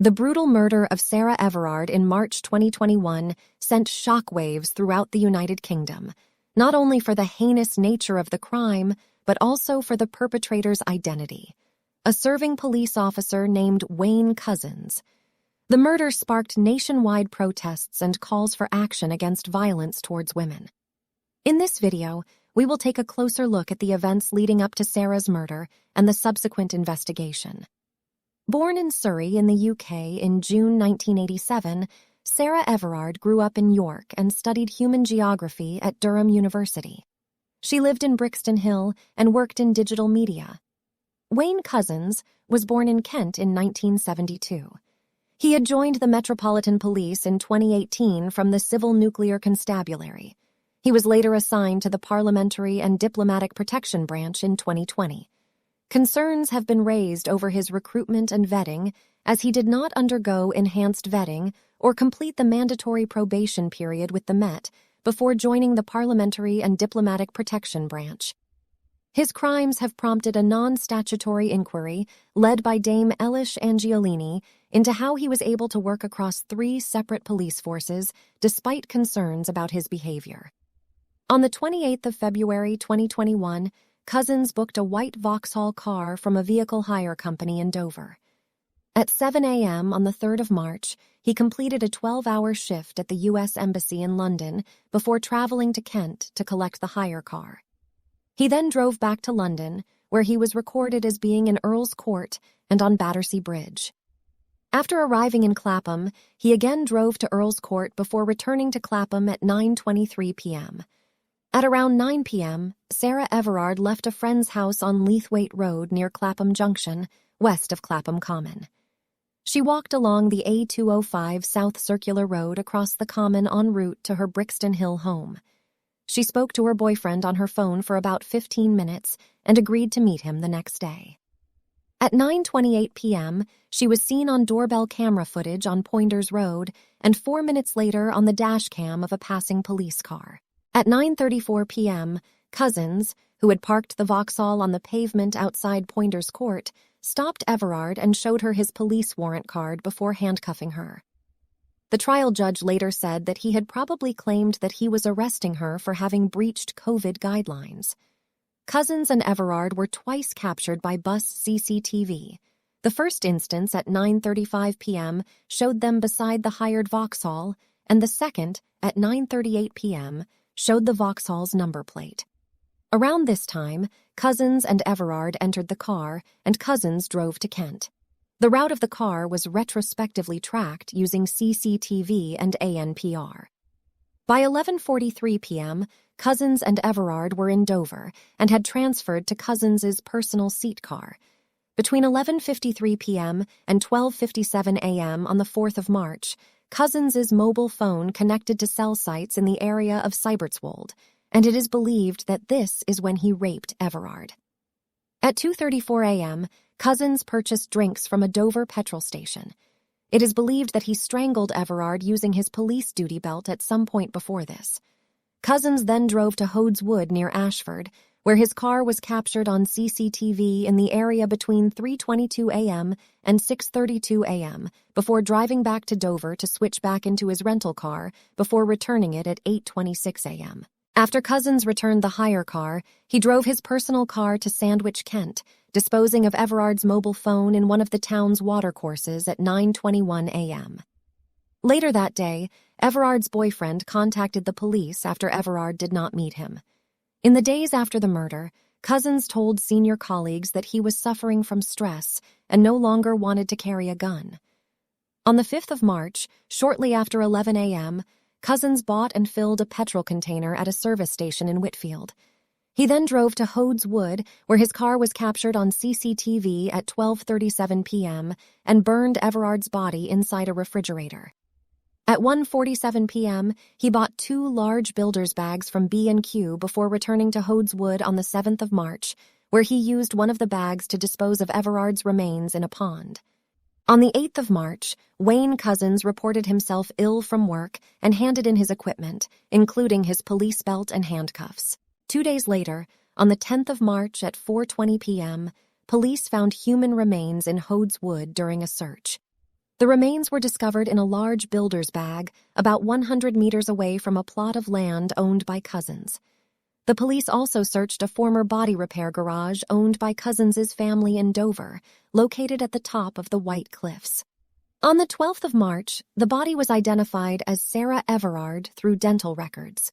The brutal murder of Sarah Everard in March 2021 sent shockwaves throughout the United Kingdom, not only for the heinous nature of the crime, but also for the perpetrator's identity, a serving police officer named Wayne Couzens. The murder sparked nationwide protests and calls for action against violence towards women. In this video, we will take a closer look at the events leading up to Sarah's murder and the subsequent investigation. Born in Surrey in the UK in June 1987, Sarah Everard grew up in York and studied human geography at Durham University. She lived in Brixton Hill and worked in digital media. Wayne Couzens was born in Kent in 1972. He had joined the Metropolitan Police in 2018 from the Civil Nuclear Constabulary. He was later assigned to the Parliamentary and Diplomatic Protection Branch in 2020. Concerns have been raised over his recruitment and vetting, as he did not undergo enhanced vetting or complete the mandatory probation period with the Met before joining the Parliamentary and Diplomatic Protection Branch. His crimes have prompted a non-statutory inquiry led by Dame Elish Angiolini into how he was able to work across 3 separate police forces despite concerns about his behavior. On the 28th of February 2021, Couzens booked a white Vauxhall car from a vehicle hire company in Dover. At 7 a.m. on the 3rd of March, he completed a 12-hour shift at the U.S. Embassy in London before traveling to Kent to collect the hire car. He then drove back to London, where he was recorded as being in Earl's Court and on Battersea Bridge. After arriving in Clapham, he again drove to Earl's Court before returning to Clapham at 9:23 p.m. At around 9 p.m., Sarah Everard left a friend's house on Leithwaite Road near Clapham Junction, west of Clapham Common. She walked along the A205 South Circular Road across the Common en route to her Brixton Hill home. She spoke to her boyfriend on her phone for about 15 minutes and agreed to meet him the next day. At 9:28 p.m., she was seen on doorbell camera footage on Poynders Road and 4 minutes later on the dash cam of a passing police car. At 9:34 p.m., Couzens, who had parked the Vauxhall on the pavement outside Poynders Court, stopped Everard and showed her his police warrant card before handcuffing her. The trial judge later said that he had probably claimed that he was arresting her for having breached COVID guidelines. Couzens and Everard were twice captured by bus CCTV. The first instance at 9:35 p.m. showed them beside the hired Vauxhall, and the second, at 9:38 p.m., showed the Vauxhall's number plate. Around this time, Couzens and Everard entered the car, and Couzens drove to Kent. The route of the car was retrospectively tracked using CCTV and ANPR. By 11:43 p.m., Couzens and Everard were in Dover and had transferred to Couzens's personal seat car. Between 11:53 p.m. and 12:57 a.m. on the 4th of March, Couzens's mobile phone connected to cell sites in the area of Seibertswold, and it is believed that this is when he raped Everard. At 2:34 a.m., Couzens purchased drinks from a Dover petrol station. It is believed that he strangled Everard using his police duty belt at some point before this. Couzens then drove to Hoad's Wood near Ashford, where his car was captured on CCTV in the area between 3:22 a.m. and 6:32 a.m. before driving back to Dover to switch back into his rental car before returning it at 8:26 a.m. After Couzens returned the hire car, he drove his personal car to Sandwich, Kent, disposing of Everard's mobile phone in one of the town's watercourses at 9:21 a.m. Later that day, Everard's boyfriend contacted the police after Everard did not meet him. In the days after the murder, Couzens told senior colleagues that he was suffering from stress and no longer wanted to carry a gun. On the 5th of March, shortly after 11 a.m., Couzens bought and filled a petrol container at a service station in Whitfield. He then drove to Hoad's Wood, where his car was captured on CCTV at 12:37 p.m. and burned Everard's body inside a refrigerator. At 1:47 p.m., he bought 2 large builder's bags from B&Q before returning to Hoad's Wood on the 7th of March, where he used one of the bags to dispose of Everard's remains in a pond. On the 8th of March, Wayne Couzens reported himself ill from work and handed in his equipment, including his police belt and handcuffs. 2 days later, on the 10th of March at 4:20 p.m., police found human remains in Hoad's Wood during a search. The remains were discovered in a large builder's bag about 100 meters away from a plot of land owned by Couzens. The police also searched a former body repair garage owned by Couzens' family in Dover, located at the top of the White Cliffs. On the 12th of March, the body was identified as Sarah Everard through dental records.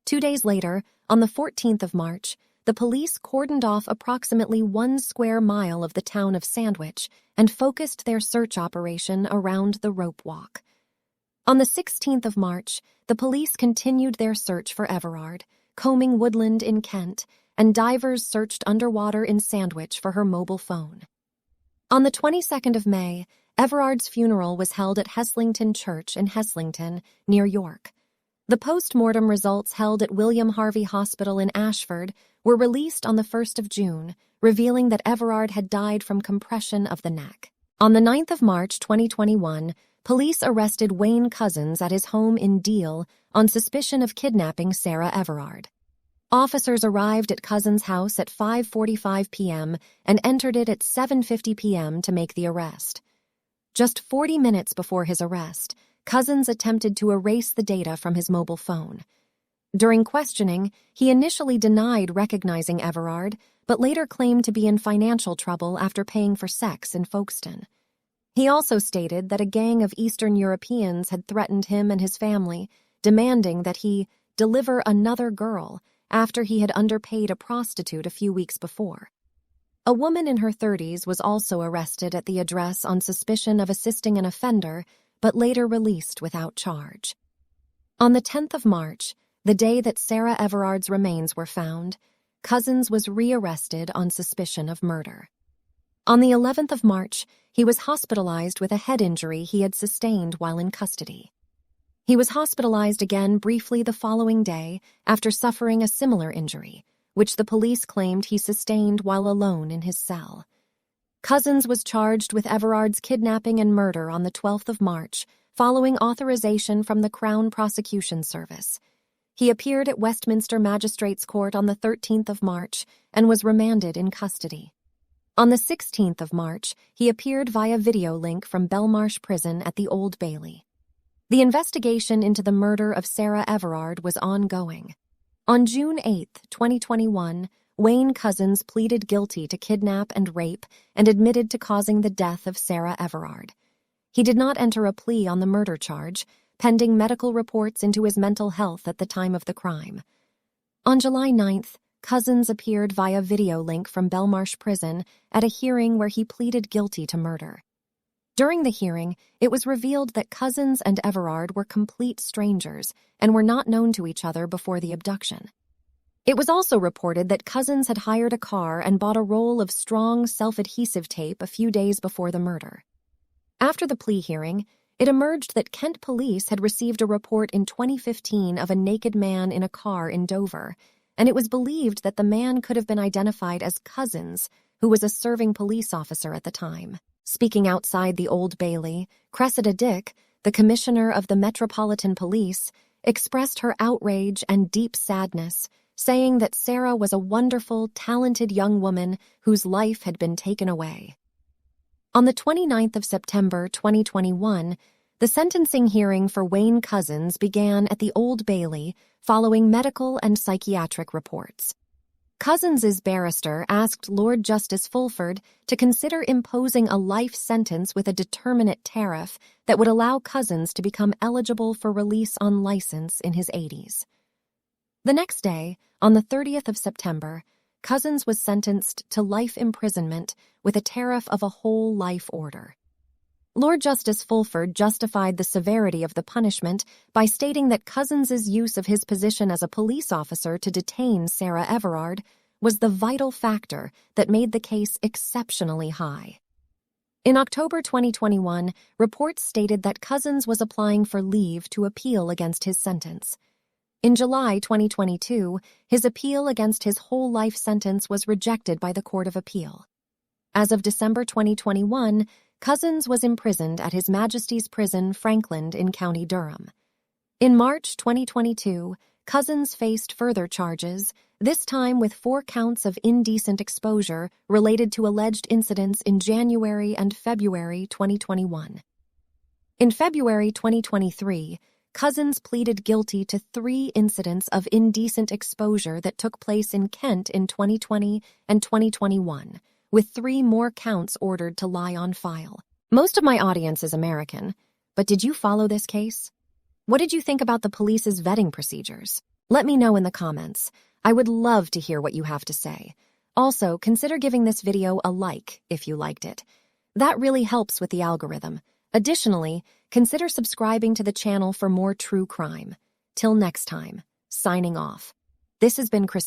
2 days later, on the 14th of March, the police cordoned off approximately 1 square mile of the town of Sandwich and focused their search operation around the rope walk. On the 16th of March, the police continued their search for Everard, combing woodland in Kent, and divers searched underwater in Sandwich for her mobile phone. On the 22nd of May, Everard's funeral was held at Heslington Church in Heslington, near York. The post-mortem results held at William Harvey Hospital in Ashford were released on the 1st of June, revealing that Everard had died from compression of the neck. On the 9th of March 2021, police arrested Wayne Couzens at his home in Deal on suspicion of kidnapping Sarah Everard. Officers arrived at Couzens' house at 5:45 p.m. and entered it at 7:50 p.m. to make the arrest. Just 40 minutes before his arrest, Couzens attempted to erase the data from his mobile phone. During questioning, he initially denied recognizing Everard, but later claimed to be in financial trouble after paying for sex in Folkestone. He also stated that a gang of Eastern Europeans had threatened him and his family, demanding that he deliver another girl after he had underpaid a prostitute a few weeks before. A woman in her 30s was also arrested at the address on suspicion of assisting an offender, but later released without charge. On the 10th of March, the day that Sarah Everard's remains were found, Couzens was rearrested on suspicion of murder. On the 11th of March, he was hospitalized with a head injury he had sustained while in custody. He was hospitalized again briefly the following day after suffering a similar injury, which the police claimed he sustained while alone in his cell. Couzens was charged with Everard's kidnapping and murder on the 12th of March, following authorization from the Crown Prosecution Service. He appeared at Westminster Magistrates' Court on the 13th of March and was remanded in custody. On the 16th of March, he appeared via video link from Belmarsh Prison at the Old Bailey. The investigation into the murder of Sarah Everard was ongoing. On June 8, 2021, Wayne Couzens pleaded guilty to kidnap and rape and admitted to causing the death of Sarah Everard. He did not enter a plea on the murder charge, pending medical reports into his mental health at the time of the crime. On July 9th, Couzens appeared via video link from Belmarsh Prison at a hearing where he pleaded guilty to murder. During the hearing, it was revealed that Couzens and Everard were complete strangers and were not known to each other before the abduction. It was also reported that Couzens had hired a car and bought a roll of strong self-adhesive tape a few days before the murder. After the plea hearing, it emerged that Kent police had received a report in 2015 of a naked man in a car in Dover, and it was believed that the man could have been identified as Couzens, who was a serving police officer at the time. Speaking outside the Old Bailey, Cressida Dick, the commissioner of the Metropolitan Police, expressed her outrage and deep sadness, saying that Sarah was a wonderful, talented young woman whose life had been taken away. On the 29th of September 2021, the sentencing hearing for Wayne Couzens began at the Old Bailey following medical and psychiatric reports. Couzens' barrister asked Lord Justice Fulford to consider imposing a life sentence with a determinate tariff that would allow Couzens to become eligible for release on license in his 80s. The next day, on the 30th of September, Couzens was sentenced to life imprisonment with a tariff of a whole life order. Lord Justice Fulford justified the severity of the punishment by stating that Couzens' use of his position as a police officer to detain Sarah Everard was the vital factor that made the case exceptionally high. In October 2021, reports stated that Couzens was applying for leave to appeal against his sentence. In July 2022, his appeal against his whole life sentence was rejected by the Court of Appeal. As of December 2021, Couzens was imprisoned at His Majesty's Prison, Frankland, in County Durham. In March 2022, Couzens faced further charges, this time with 4 counts of indecent exposure related to alleged incidents in January and February 2021. In February 2023, Couzens pleaded guilty to 3 incidents of indecent exposure that took place in Kent in 2020 and 2021, with 3 more counts ordered to lie on file. Most of my audience is American, but did you follow this case? What did you think about the police's vetting procedures? Let me know in the comments. I would love to hear what you have to say. Also, consider giving this video a like if you liked it. That really helps with the algorithm. Additionally, consider subscribing to the channel for more true crime. Till next time, signing off. This has been Christine.